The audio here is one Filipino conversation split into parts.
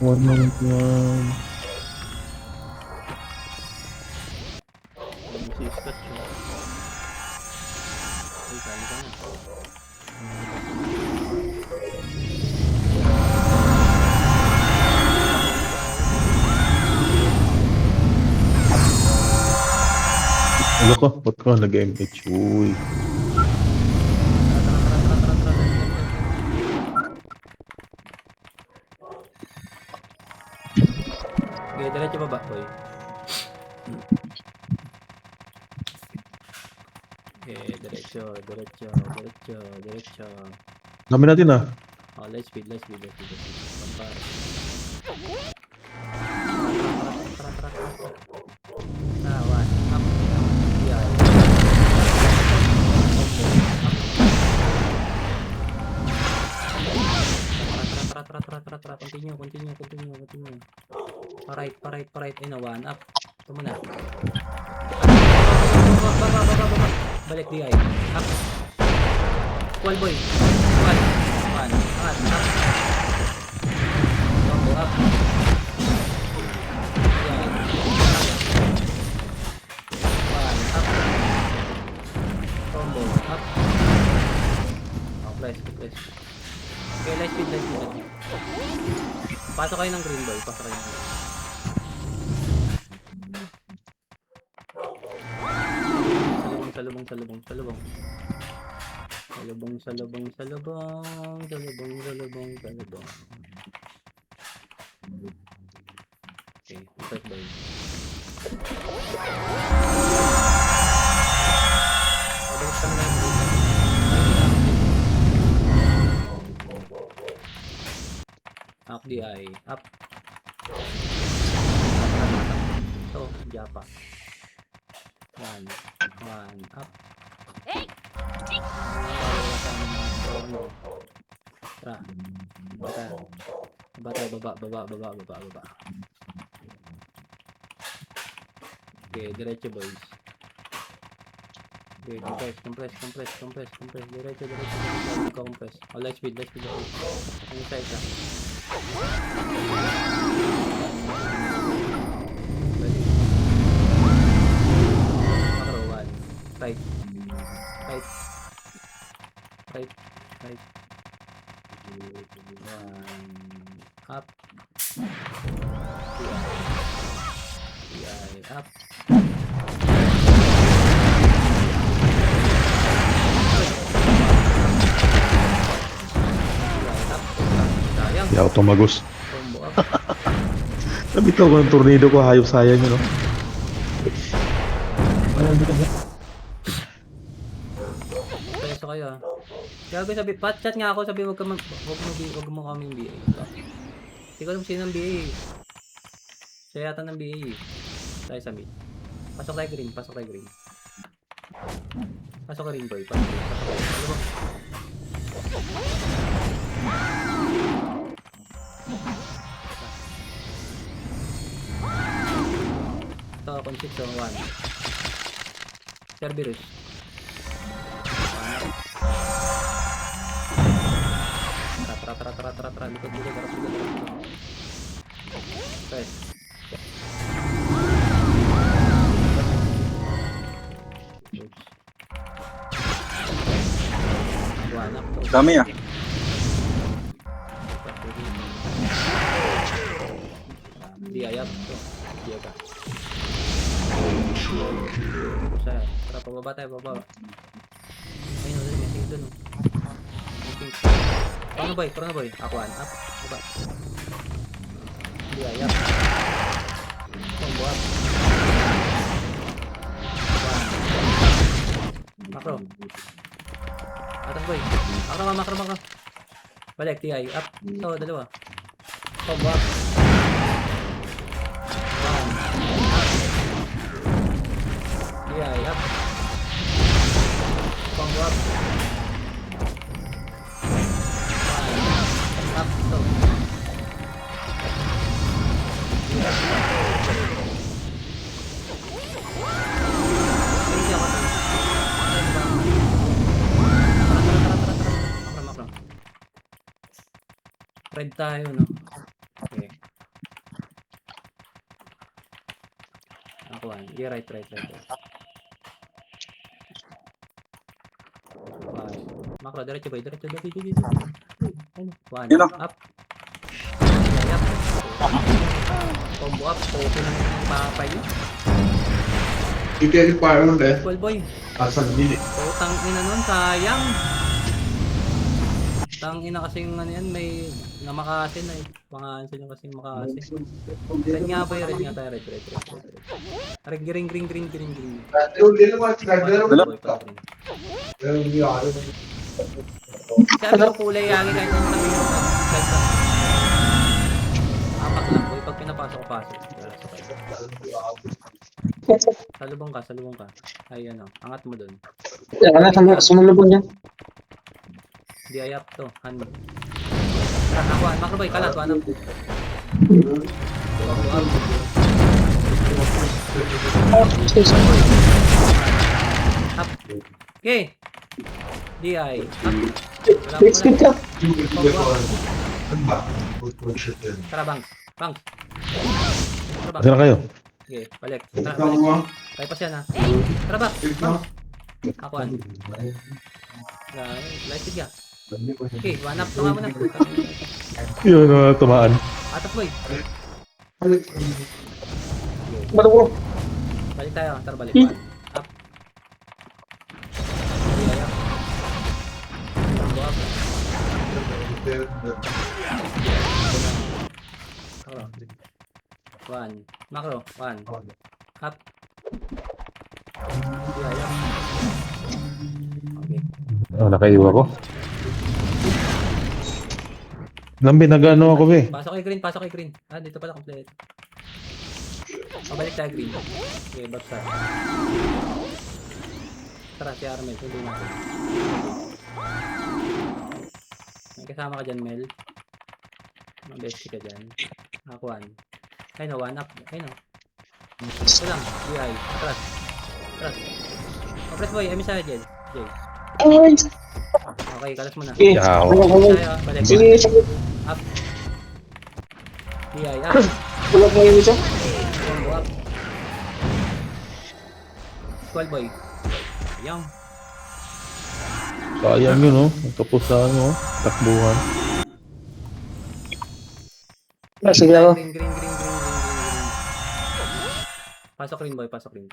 Huwag mo lang yan. Si Scott siya. Ay, sali ka na. Ano ko? Ba't ko nag-MH? Uy. Okay, diretso baba, boy. Okay, diretso. Dami natin ah. Oh, let's speed. Pampar. One. Up. Yeah. Tara. Continue. Pa-right. Ay, na, one up. Ito muna. Baba. Balik di ay. Up. Wall boy. One. Up. Combo up. One up. Combo up. Oh, press. Okay, let's speed. Pasok kayo ng green boy. Salubong. Okay, first boy. Pabilis kami na yung up di ay. Up. So, japa. One. Up. Tara. Baba. Okay, diretso boys. Okay, compress. Diretso. Compress. Oh, let's speed. Ano side ka? Macro, one. Right. One. Up. Up. Sayang. Hindi ako tumagos. Combo up. Nabitaw ko ng tornado ko. Hayop sayang yun. Peso kayo ah. Gago sabi, chat nga ako, sabi wag mo kaming BA. Hindi ko alam sino ng BA. Siya yata ng BA. Tayo sa mid. Pasok tayo green. Pasok ka rin boy. Pasok tayo. Ito, conceit so 1. Cerberus. Tara. Likod. Press. Dami ah. Di ayap. Diya ka. Tara, pababa tayo. Ayun, may sing doon. Chrono boy. Ako one. Up. Baba. Di ayap. Combo up. Macro. Atang boy. Macro. Balik, TI. Up. So, dalawa. Combo up. One. Up. TI. Up. Combo up. One. Up. So. Red tayo, no? Okay. Yeah, right. One. Macro, diretso boy, diretso. Ano? One. Yun, Up. Yeah, combo up. Okay lang yung papay yun. Hindi requirement eh. Well, boy. Asan dili? Putang ina nun, sayang. Tang ina kasing ano yan, may namakasin ay. Pangasin yung kasing makasin. Red nga ba red nga tayo, red. Red, green. Hindi naman sinagdaro. Boy, pa green. Pero hindi ako. Sabi ko kulay yagi kahit ano sabi ko kahit sa apak lang boy, pag pinapasok ko pasok. Salubong ka. Ay ano, angat mo dun. Sumalubong niya. Di ayap to, hand. Tara, nakuha. Macro boy, kalat, wanap. Up. Okay. DI. Up. Skip ka. Tara, bangs. Tara, Saan kayo? Okay, balik. Tara, balik. Kaya pa siya na. Tara, bangs. Akuan. Lighted ka. Okay, one up. Tunga mo na. Yun, tumaan. Atas boy. Bato ko. Balik tayo. Tara, balik. One. Up. DI up. Combo up. One. Macro. One. Up. DI up. Okay. Oh, nakaiwa ko. Lambi, nag-ano ako be. Pasok kay green. Ah, dito pala complete. Pabalik tayo green. Okay, back start. Tara, si Armel. Tuloy natin. May kasama ka dyan, Mel. Mabesti ka dyan. Akuan. Ay no, one up. Ay no. Ito lang. UI. Atras. Atras boy. Ay, may sa dyan. Jay. Okay, kalas mo na. Okay. Yaw. Tayo, balik. Sige, sige. Up. UI, up. Tulog mo yung isa. Combo up. Squall boy. Yang. Sayang yun, oh. Ang kapusahan mo, oh. Takbuhan. Sige ako. Green. Pasok rin boy, pasok rin.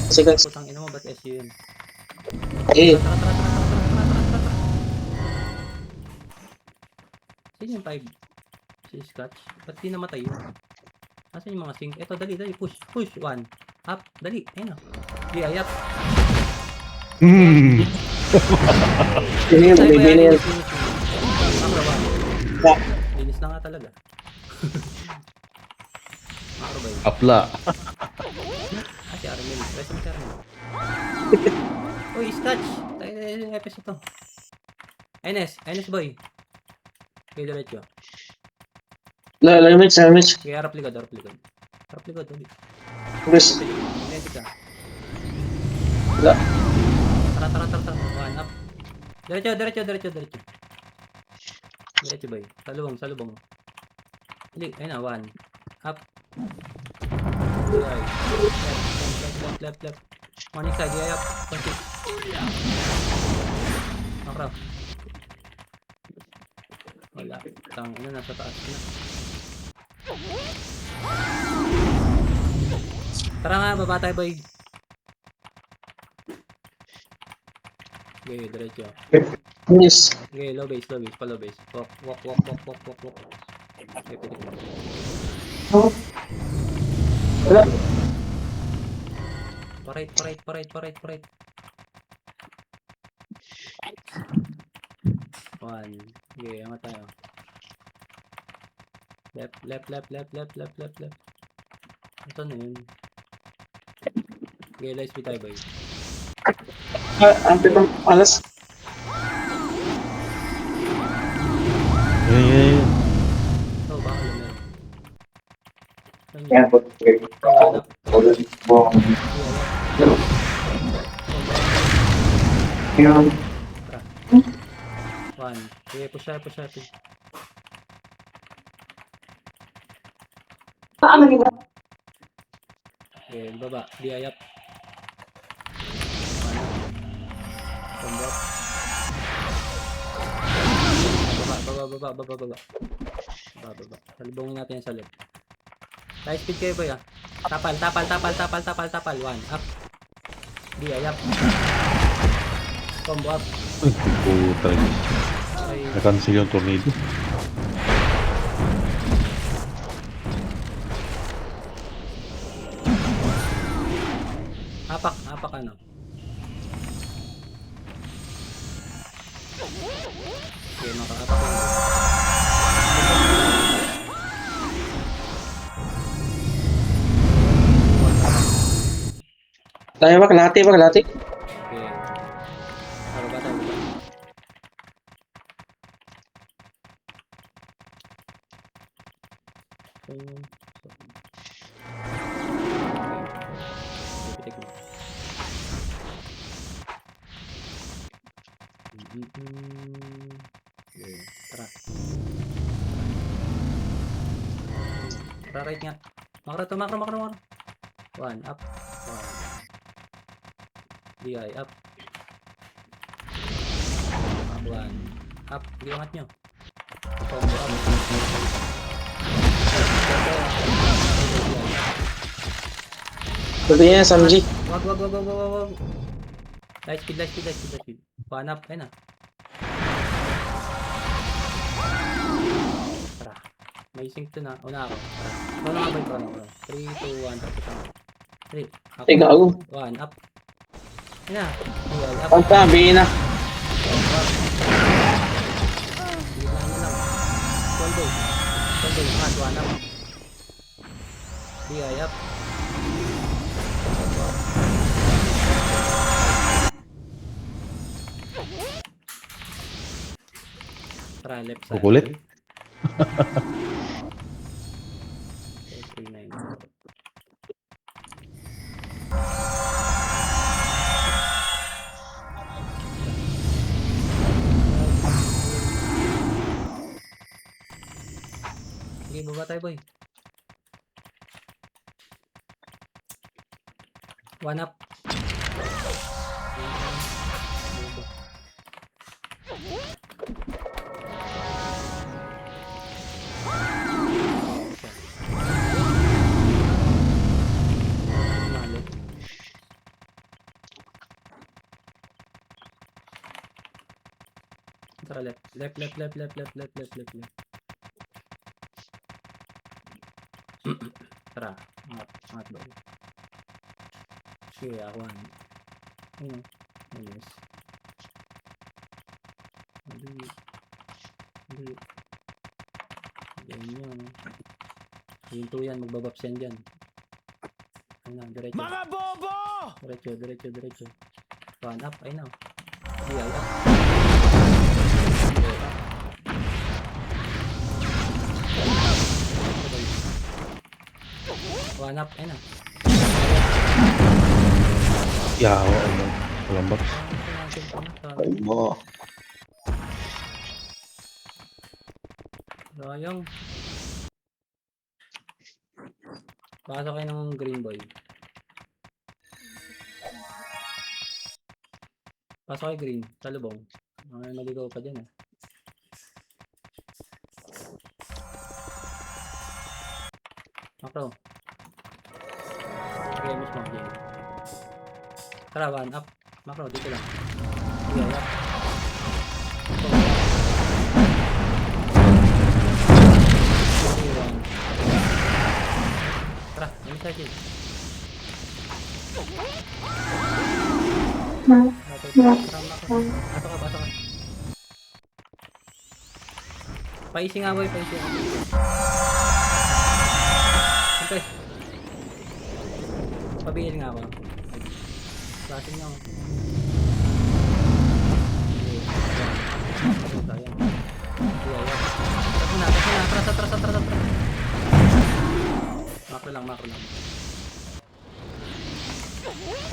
Sige. Putang ina mo, ba't SU yun? Eh, Tara. Sino yung 5? Si Scotch? Ba't di namatay yun? Nasaan yung mga sink? Eto, dali, push. One. Up, dali, ayun o. Di, ayap. yun yung bibili na yan. Macro ba? Ya. Linis na nga talaga. Macro ba yun? Apla. Ah, si Armel. Press mo si Armel. Uy, Scotch! Tayo na yung episode to. NS boy. Okay, diretso. Lamit. Okay, harap likod. Harap likod, ulit. Guys. Identity ka. Wala. Tara. One up. Diretso. Diretso boy. Salubong. Hindi, ayun na, one. Up. Right. Left. Morning side, yeah, up. Konti. Macro. Wala. Tang, nasa taas na. Tara nga, baba tayo boy. Okay, diretso. Yes. Okay, low base. Pa low base. Walk. Okay, pwede ko. Wala. Parade. One. Okay, angat tayo. Left. Ito na yun. Okay, light speed tayo boy. Ang pitong alas. Yan. Oh, baka lumel. Yan po. Yan. One. Okay, push. Okay, baba. Di ayap. Combo. Baba. Salubungin natin yan sa left. High speed kayo boy ah. Tapal. 1 up. Di ayap. Combo up. Ay, puta. Okay. Na-cancel yung tornado. Apak ano. Okay, maka-apak lang. Tayo ba? Kalahati. Okay. Baba tayo. Pipitik mo. Okay, tara. Tara right nga. Makro. 1 up. 1. DI up. 1 up. Di angat nyo. Combo up. Sabi niya, Samji. Wag. Light speed. 1 up. Ayun na. Tara. May sync to na. Una ako. Tara. Chrono. 3, 2, 1. Tapos na. 3. Ay, gago. 1 up. Ayun na. DI up. Pagka, bigyan na. Bigyan lang. Combo. Angat. 1 up. DI up. Tara, left side. Kukulit. 39. Sige, baba tayo boy. 1 up. Tara left. Tara, angat ba? Sige, ako ano. Ayun. Ayos. Hindi. Ganyan. Yung yan, magbabapsen dyan. Ayun na, diretso. Mga bobo! Diretso. 1 up, ayun na. DI up. 1 up, ayun na. Yawa, walang box. Ay mo. Sayang. Pasok kayo ng green boy. Pasok kayo green. Talubong. Maligaw pa dyan eh. Makro. Okay, mas mag-game. Tara, 1 up. Makro, dito lang. Sige, up. Tara, ano sa akin? Pasok ka. Paising nga boy, paising. Okay. Pabigil nga ako. Klasin nyo. Tara. Makro lang.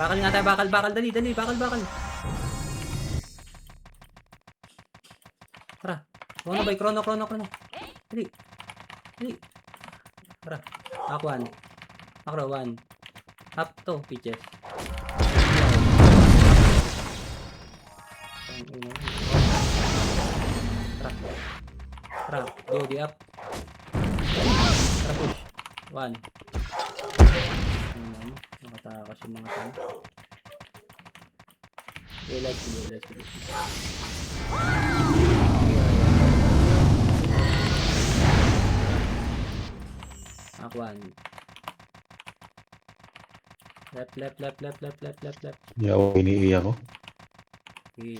Bakal nga tayo, bakal. Dali. Bakal. Tara. Chrono. Dali. Tara. Aquan. Macro 1. Up to, pitches. Tra. Di up. Tra push. 1. Nakatakas yung mga tao. Let's go. Aquan. Left. Hindi ako iniiyak ko. Okay.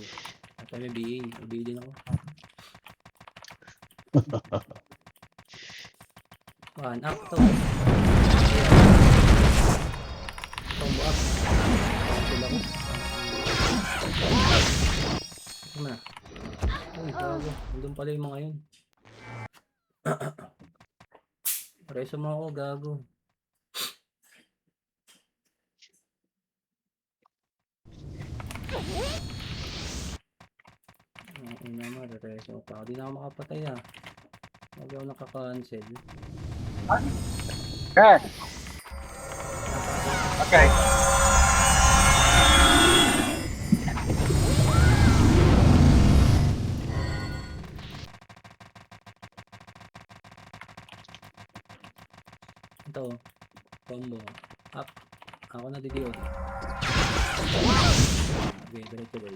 At may BA. BA din ako. 1. Up to. Combo up. Kill ako. Ito na. Uy, gago. Nandun pala yung mga yun. Preso mo ako, gago. Ina mo, rereso pa ako. Di na ako makapatay ah. Huwag ako nakaka-cancel. Okay. Okay. Ito. Combo. Up. Ako na didiod. Okay, diretso boy.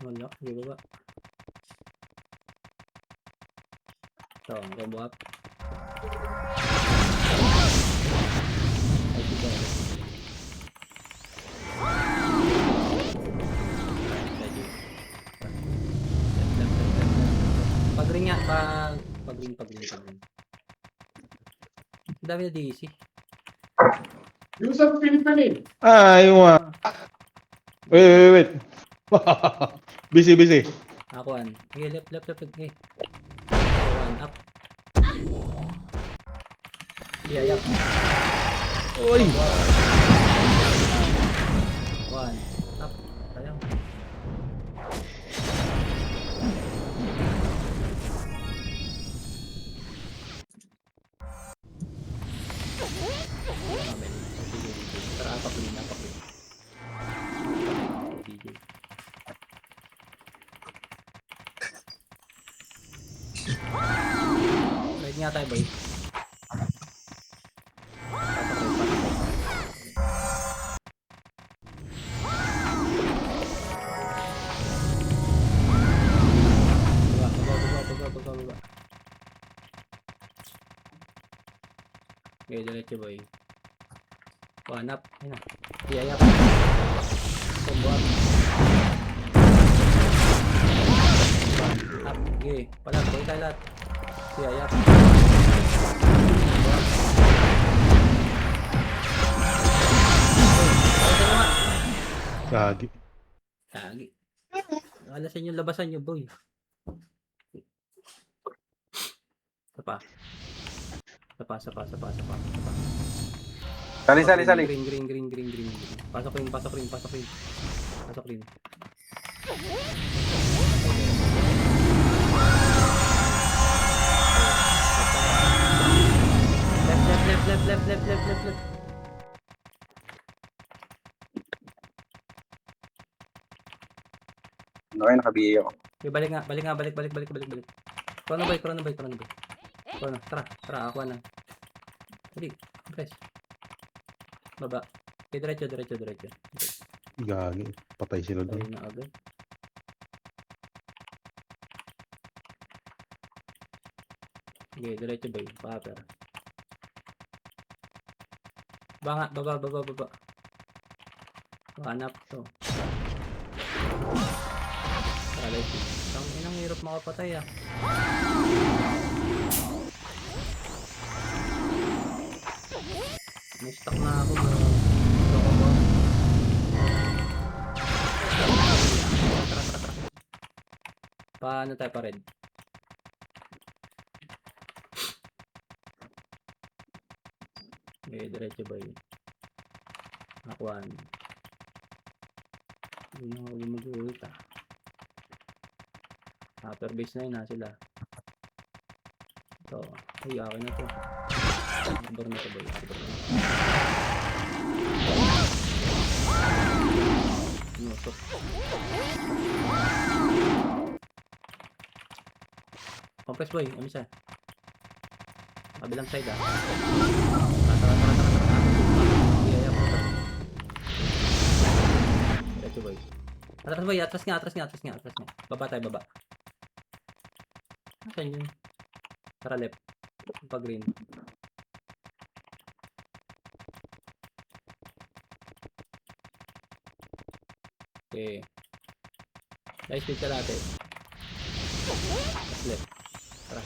Wala, di ba ba? Ito, combo up. Ay, diba? Pag-ring nga, pag-ring. Ang dami na DC. Yung sa Philippines. Yung Wait. Busy. Akuan. Okay, left. Okay. One, up. Yeah. Uy! One, up. Sayang. Tara, apak din. DJ. Right nga tayo, boy. Baba. Okay, diretso, boy. One up. Ayun na. Up. Combo up. Up. Okay. Palag. Boy tayo lahat. Up. Gagi. Tagi. Alasan yung labasan nyo, boy. Sapa. Sali. Green. Pasok rin. Left. Okay, nakabiyo ako. Okay, balik. Chrono boy. Chrono, tara, ako na. Hindi, press. Baba. Okay, diretso. Gagi. Patay sila doon. Ayun na agad. Okay, diretso boy. Paper. Baba. Hanap to. Ang inang hirap makapatay ah. May stuck na ako bro. Tara. Paano tayo pa red? Okay, diretso ba yun? Aquan. Hindi na ako mag-ult ah. Upper base na yun ha sila. Ito. Ay, akin na to. Arbor na to boy. Arbor na. Nusok. Compress boy. Ano siya? Kabilang side ah. Tara. Iyaya po ito. Diretso boy. Atras boy. Atras nga. Baba tayo, baba. Saan yun? Tara left. Pa green. Okay. Nice speed ka natin. Left. Tara.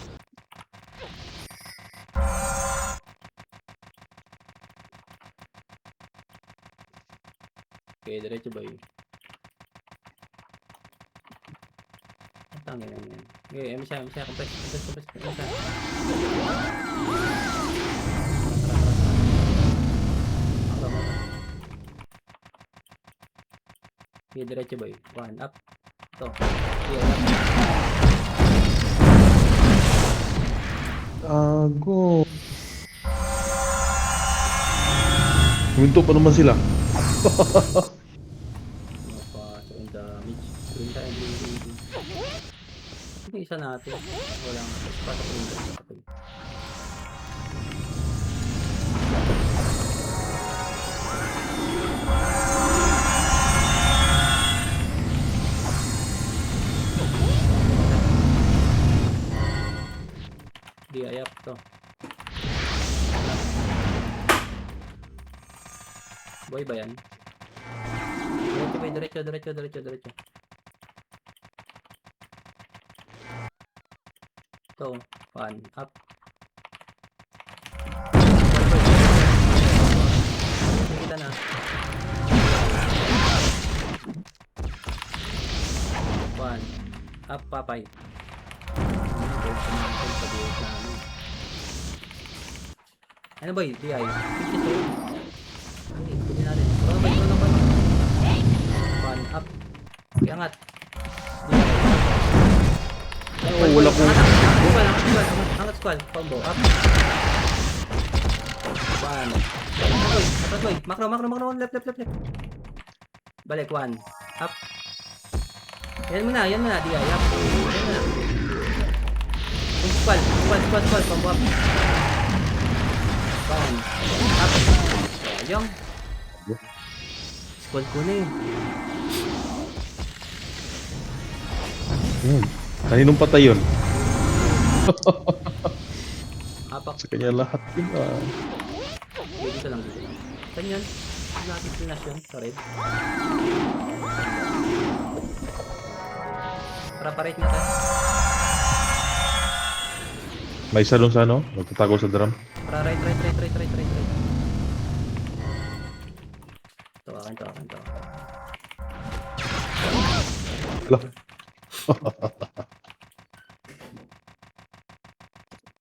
Okay, diretso boy. Ang tangin lang yan. Okay, MSA. Compress. MSA. Okay, diretso boy. One up. Ito. Okay, up. Gago. Huminto pa naman sila. Napasok yung damage. Green tayo. Ito yung isa natin. Walang pasok green tayo. Di ayap to. Boy ba yan? Diretso. Ito, one, up. Kita na. One, up, papay. Ano boy? DI. Ano eh? Kunin natin. Krono ba? One up. Iangat. Oh, wala ko. Angat squad. Combo. Up. One. Atras boy. Macro. Left. Balik. One. Up. Yan mo na. DI. Up. Yan mo na. Squad. Combo up. One. Up. Sayang. Squad ko na yun. Kaninong patay yun? Apak. Sa kanya lahat yun ah. Dito lang. Ganyan. Natin flash yun. Sorry. Para-parate nga tayo. May isa doon sa ano? Nagtatago sa drum. Para right. Ito, akin to. Ala.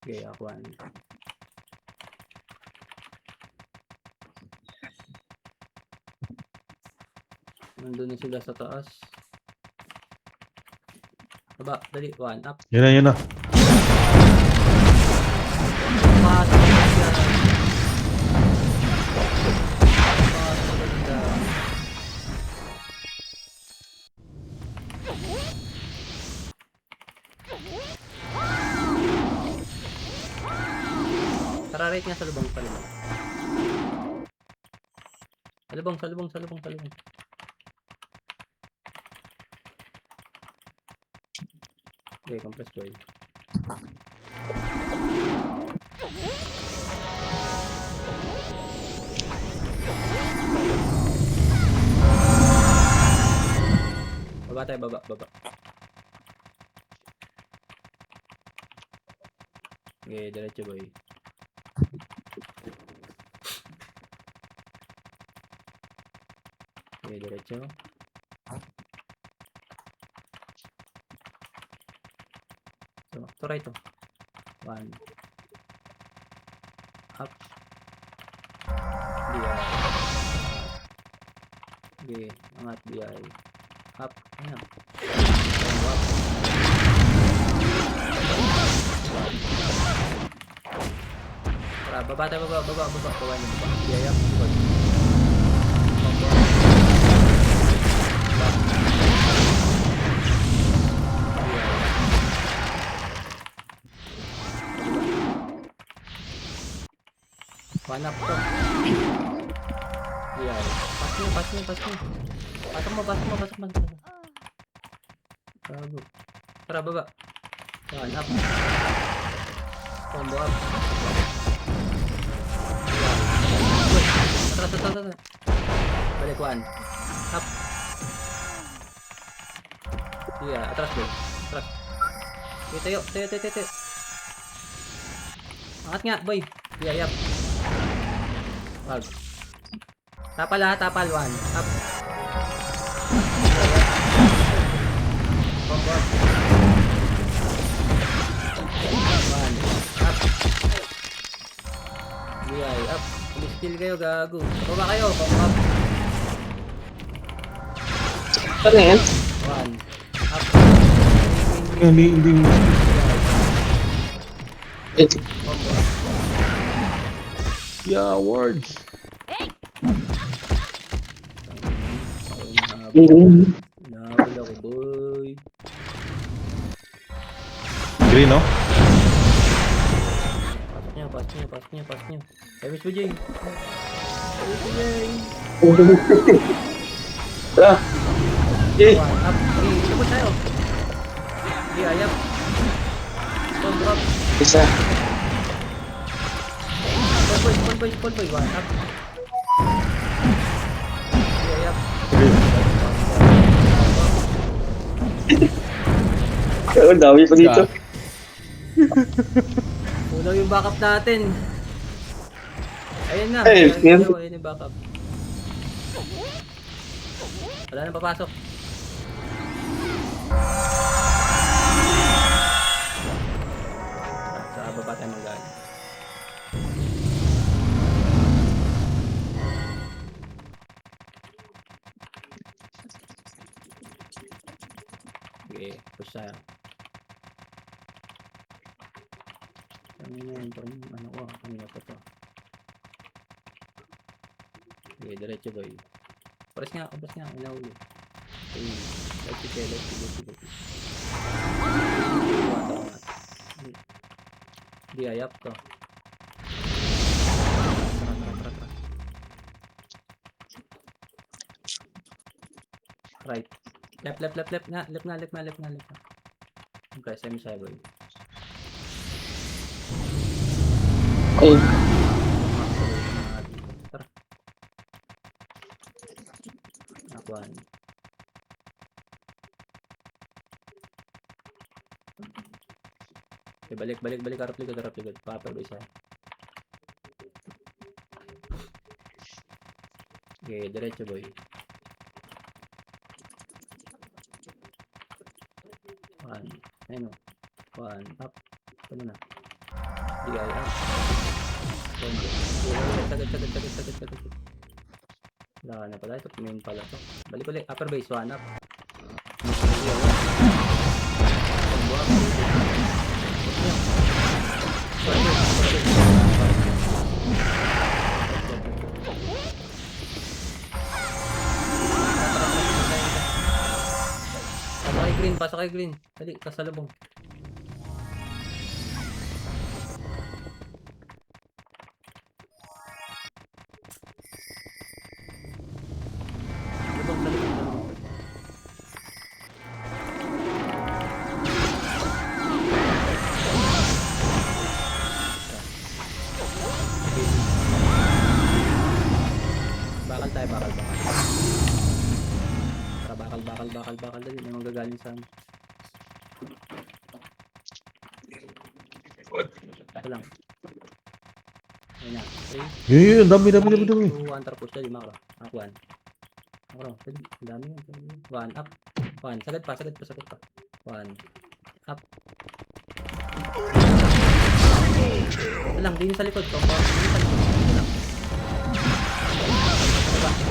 Okay, akuan. Nandun na sila sa taas. Baba, dali. One up. Yan na. Tara, right nga sa lubang. Sa lubang. Okay, compress boy. Baba tayo, baba. Okay, diretso boy. Okay, diretso. So right to. One. Up. DI. Okay, angat DI. Up. Ano? Combo up. Tara, baba tayo, baba. Kawan yung baba. Yeah. Good. Combo up. Baba. One up to. Yeah. Pass niya. Pasok mo. Bago. Tara, baba. One up. Combo up. Yeah. Tara. Balik, one. Up. Yeah, atras din. Atras. Tayo. Angat nga, boy. Yeah, yap. Wag. Tapal, one. Up. Combo up. One. Up. Yeah, up. Pull kayo, gago. Baba kayo, combo up. Ano yan? One. Up. Hindi mo. Combo up. Yeah, awards. Nabal ako, boy. Green, no? Pasok niya. Service mo, Jay. Tara. Eh, One up. Okay, sabot tayo. Okay, ayap. Combo up. isa. Pull boy. One up. Okay, ayap. Ang dami pa dito. Ulo yung backup natin. Ayun na. Ay, yan. Ayun yung backup. Wala nang papasok. Sa baba tayo magaling. Okay, push tayo. Ano ko, kanina pa to. Okay, diretso boy. Pares nga, inauli. Okay, let's go. Di ayap to. Tara. Right. Left na. Okay, semi-shy boy. Ay, Tara. Nakuhan. Okay, balik. Harap likod. Paper ba isa? Okay, diretso boy. One. Ayun o. One. Up. Ano na? Digay. Up. Combo. Sagad. Wala na pala. Ito main pala to. Balik ulit. Upper base. One up. Combo up. Pasok kay green. Dali, kasalubong. Salubong. Bakal tayo. Bakal. Dali, may magagaling sa amin. Ito lang. Ayun na. 3, Yun, dami. 2, 1, tapos dali, makro. Akuan. Dali, ang dami yun. 1, up. 1, sagad pa. 1, up. Ito lang, din sa likod. Ito lang.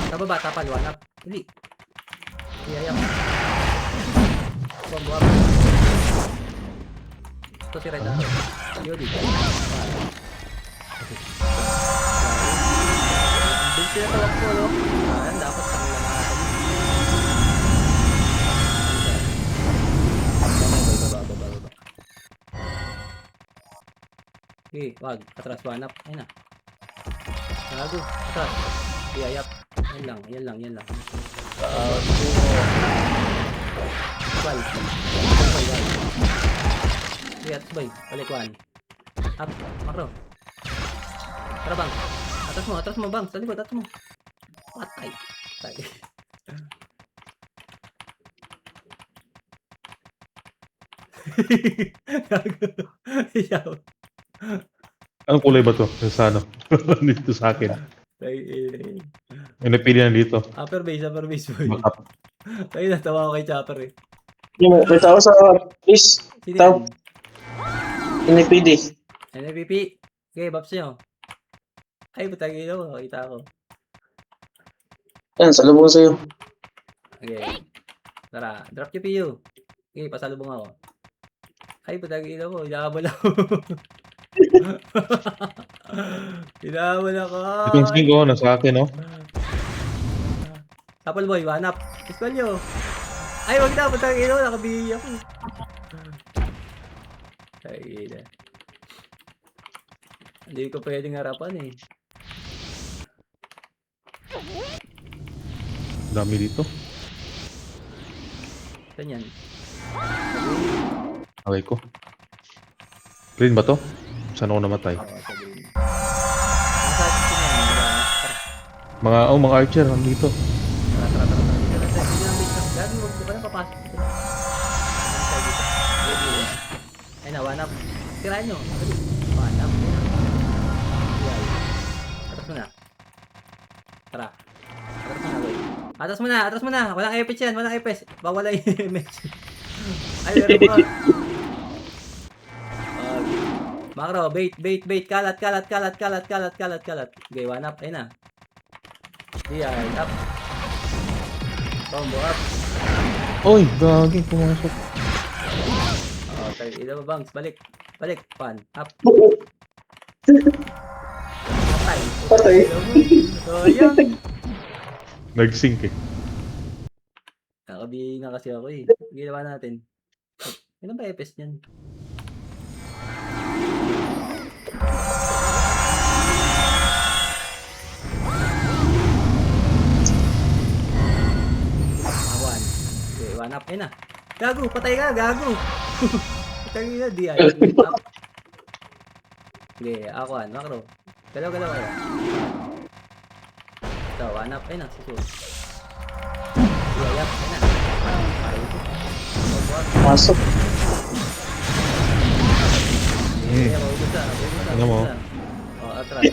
Sa baba, tapal. 1, up. Dali. Iyayap. Combo up. Ito si Red Arrow. Yun dito. Bilis sila tawag ko, no? Ayan, dapat sa nila natin. Baba. Okay, wag. Atras, one up. Ayun na. Gago. Atras. Iyayap. Yan lang. Wal. Okay, atas boy. Balik, one. Up. Makro. Tara bang. Atras mo bang. Sa likod, atas mo. Patay. Gago. Iyaw. Anong kulay ba to? Yung sa ano? Dito sa akin. Yung napili na dito. Upper base boy. Backup. Ay, natawa ko kay Chopper eh. Yung may tao sa please. Sino Tao. yan? NPD. NPP. Okay, Babs nyo. Ay, butagi mo. Nakita ko. Yan, salubong sa'yo. Okay. Tara, drop GPU. Okay, pasalubong ako. Ay, butagi mo. Inaabol ako. Inaabol ako. Itong skin ko, nasa akin, no? Apple boy, one up. Pistol nyo. Ay, wag na. Butagi mo. Nakabili ako. Ay, na. Hindi ko pwedeng harapan eh. Dami dito. Saan yan? Okay ko. Green ba to? Saan ako namatay? Oo, sabihin. Ang sa atin yan. Tara. Mga archer, nandito. Tara. Dito lang base. Dati huwag ko pa na papasok dito. Ang side dito. Ay na, one up. Tirahan nyo. One up. Yay. Atas mo na. Tara. Atas mo na. Walang epis yan. Walang epis. Bawala yung image. Ay, meron pa. Makro, bait. Kalat. Okay, one up. Ayun na. Ay, up. Combo up. Oy, gagi, pumasok. Okay, ilo ba bangs? Balik. Pan. Up. Patay. So, yan. Nag-sync eh. Nakabihin na kasi ako eh. Ginawa natin. Ano ba epes niyan? One. Okay, one up. Ayun na. Gago, patay ka, gago. Patay ka, di ay. Up. Okay, ako an, makro. Galaw kayo. Ito, one up. Ayun na, susunod. Iyayap, ayun na. Parang ito. Pasok. Ano mo? Atras.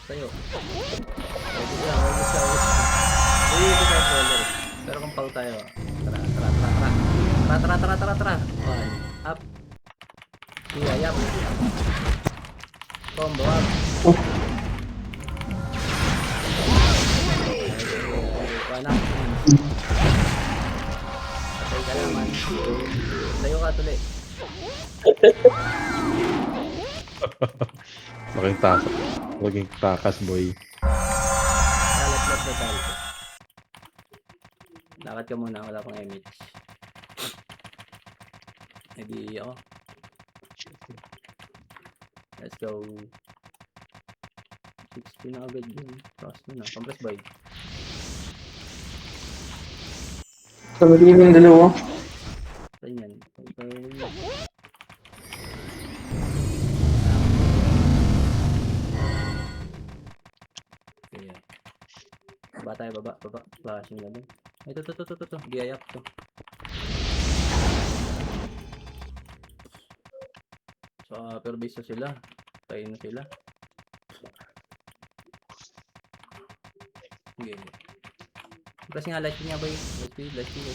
Tayo. Pero kung pau tayo. Tara. One. Up. Iyayap. Combo up. One up. Patay ka naman. Tayo ka tuloy. Maging takas, boy. Talit. Lakad ka muna, wala pang image. Maybe ako. Let's go. 60 na agad yun. Cross mo na. Compress by. Sabi yung dalawa. Saan yan? Okay. Baba tayo, baba. Flashing na din. Ito. Giyayap to. So, upper base na sila. Tayo na sila. Okay. Press nga, light speed nga ba yun? Light speed.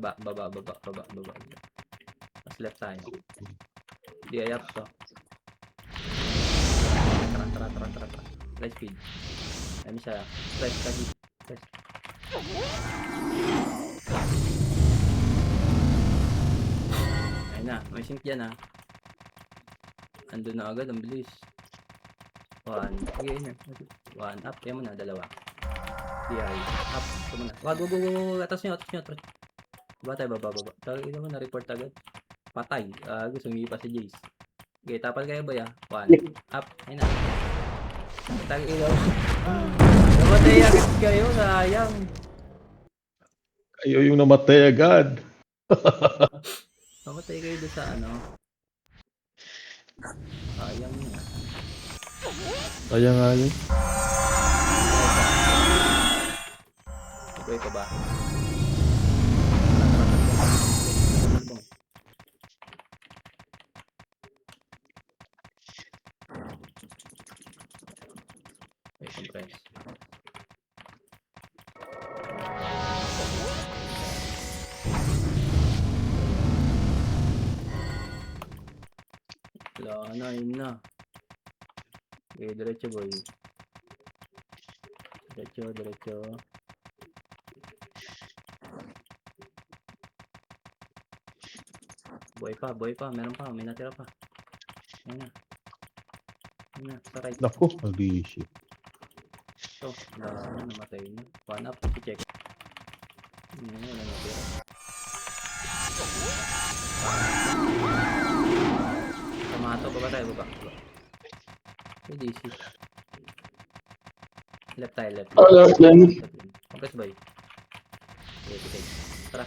Baba. Mas left tayo. Di ayap to. Tara. Light speed. Ano siya? Press, kagi. Press. Ayun na, may sync dyan ah. Andun na agad, ang bilis. 1. Okay, yun na. 1 up, yan mo na, 2. DI, up, ito mo na. Wag. Atas nyo. Baba tayo, baba. Tawag ito mo na, report agad. Patay. Gusto pa si Jace. Okay, tapal kayo ba ya? 1. Up. Ayun na. Patay ilaw. Namatay agad kayo. Sayang. Kayo yung namatay agad. Namatay kayo doon sa ano. Sayang yun ah. Kaya nga yun. Ikaw ka ba? Okay, compress. Wala na, yun na. Okay, diretso boy. Diretso. Boy pa. Meron pa, may natira pa. Ayun na, sa right. Naku, mag-i-shit. Ito, namatay na. 1 up, check. Wala natira. Tomato, baba. Okay, DC. Left tayo, left. Left lane. Compress boy. Okay. Tara.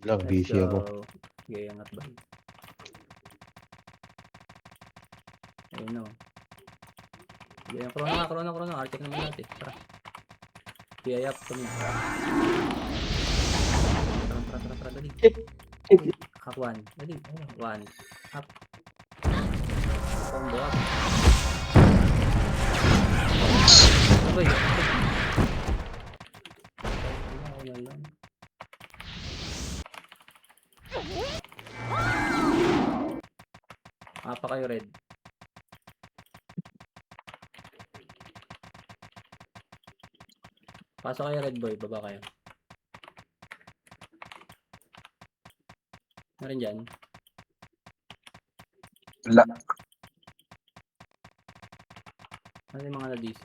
Lang, Let's busy ako. go. Okay, angat boy. Ayun na. Okay, chrono. Archeck naman natin. Tara. DI up kami. Tara, dali. Up 1. Dali. 1. Up. Combo up. Sabay. Wala lang. Apa kayo red? Pasok kayo red boy, baba kayo. Ano rin dyan? Wala. Ano yung mga na-DC?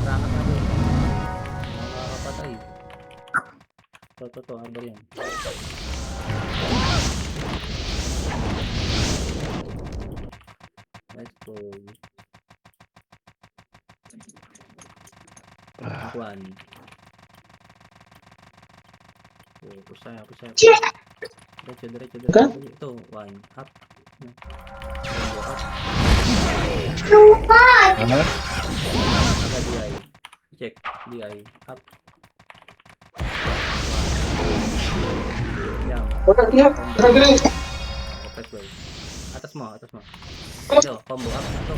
Rangat na doon. Makakapatay. To, arbor yan. Let's go. One. Okay, push tayo. Diretso. Ito, 1. Up. Up. Ano? DI. Check. DI. Up. Yan. Compress boy. Atas mo. Ito, combo up. Ito.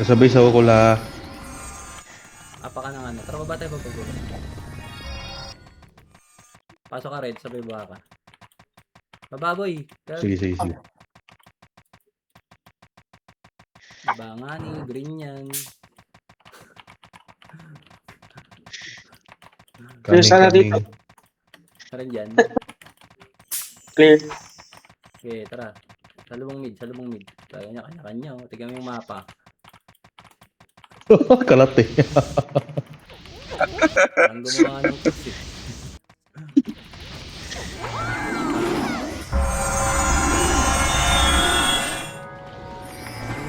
Sabay sa ukula. Apa ka ng ano. Tara, baba tayo. Pasok ka red, sabay baba ka. Baba boy. Sige. Bangani, green yan. Sana dito. Tara dyan. Clear. Okay, tara. Salubong mid. Kaya niya, kanya-kanya. Tignan mo yung mapa. Kalat eh. Ang gumawa ng push eh.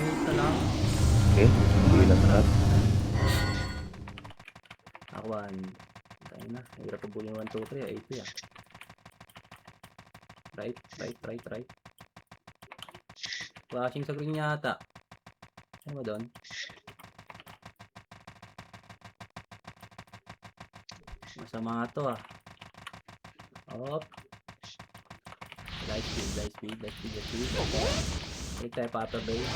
Isa lang. Okay, hindi lang lahat. Akwan. Tayo na. Hirap pa bulin 1, 2, 3. 8 yan. Right. Flashing sa green yata. Ano ba doon? Masama to ah. Op. Light speed. Balik tayo pa upper base.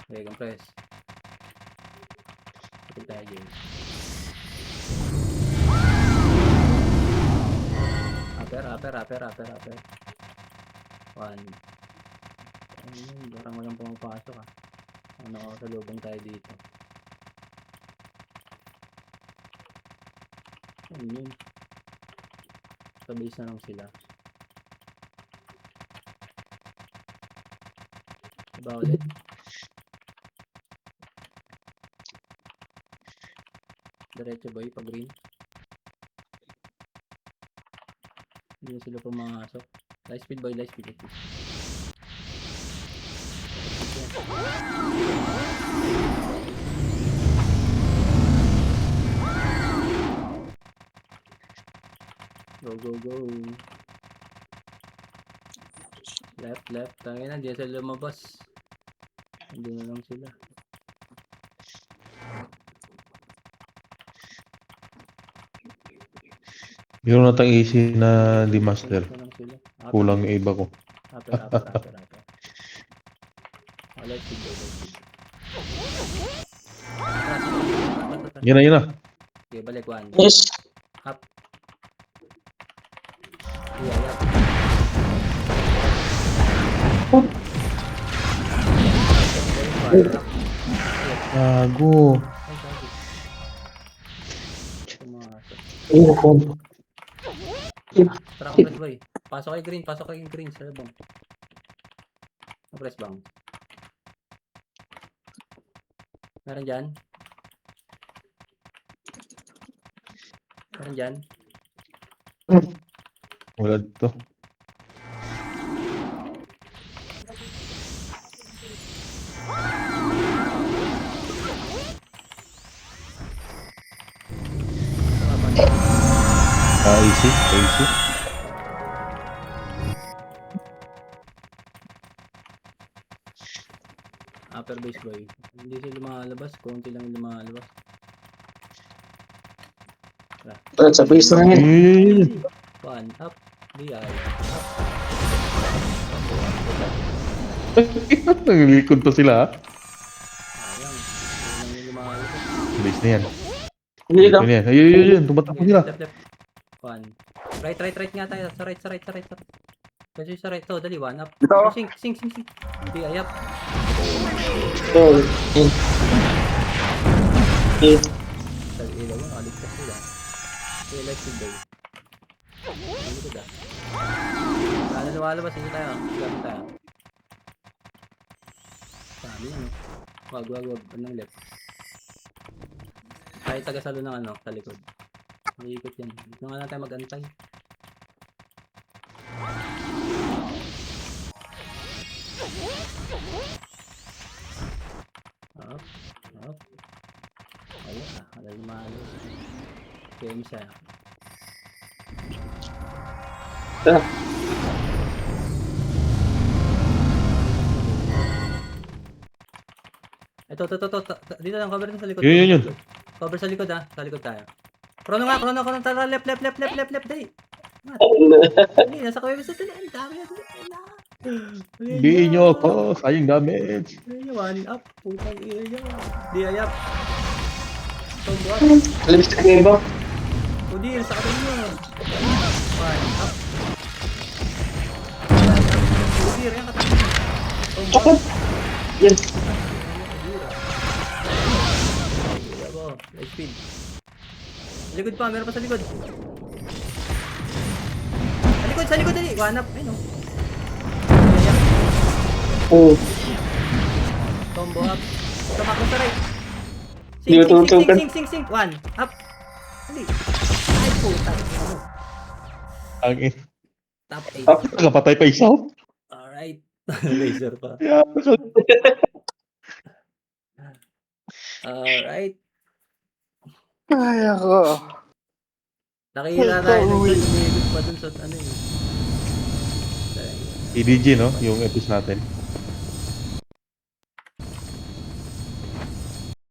Okay, compress. Balik tayo game. Upper. One. Parang walang pumapasok ah. Nakasalubong tayo dito. Ano yun? Sa base na lang sila. Diba ulit? Diretso boy, pag green. Hindi na sila pumasok. Light speed boy, light speed. Go. Left. Tangin na, di sila lumabas. Hindi na lang sila. Meron natang easy na di master. Hindi na lang sila. Kulang yung iba ko. Upper. Light speed boy, light speed. Yan na. Okay, balik one. Yes. Up. Yeah. Gago. Tara, compress boy. Pasok kay green sa labong. Compress bang. Meron dyan. Wala dito. Easy. Upper base boy. Hindi sila lumalabas. Konti lang yung lumalabas. Sa base na yan. Yun. One. Up. DI. Nanglikod pa sila ha. Sayang. Hindi lang yung lumalabas. Base na yan. Hindi daw. Ayun. Tumatakbo sila. Left. One. Right nga tayo. Sa right. Kasi sa right to. Dali. One. Up. Dito. Sing. DI up. So, Sa ilaw mo. Aligtas sila. Okay, let's see boy. Ano ko da? Sana lumalabas. Hindi tayo. Gamit tayo. Sabi yan. Wag. Anong left? Tayo tagasalo ng sa likod. Maikot yan. Dito nga lang tayo mag-antay. Up. Ayan. Alay lumalabas. Okay, isa. Ito. Dito lang, cover sa likod. Yun. Cover sa likod ha. Sa likod tayo. Chrono. Tara, left. Dali. Dali, nasa kawin sa dali. Ang dami na dali. Bihin nyo ako. Sayang damage. One up. Putang ina niya. Di ayap. Tombo up. alam sa iba. Udir, sa kanan nyo. One up. Udir, yan katabi. Tombo Ako. up. Yan. Light speed. Likod pa, meron pa sa likod. Sa likod, dali. One up. Ayun o. Oh. Combo up. Tumakbo sa right. Hindi ko tumutukan. Sing. One. Up. Dali. Ay, puta. Ang Top 8. nakapatay pa isa. Alright. Laser pa. Alright. Ay, ako. Nakihila tayo. Nagsalimigod pa dun sa ano yun. EDG no? Yung episode natin.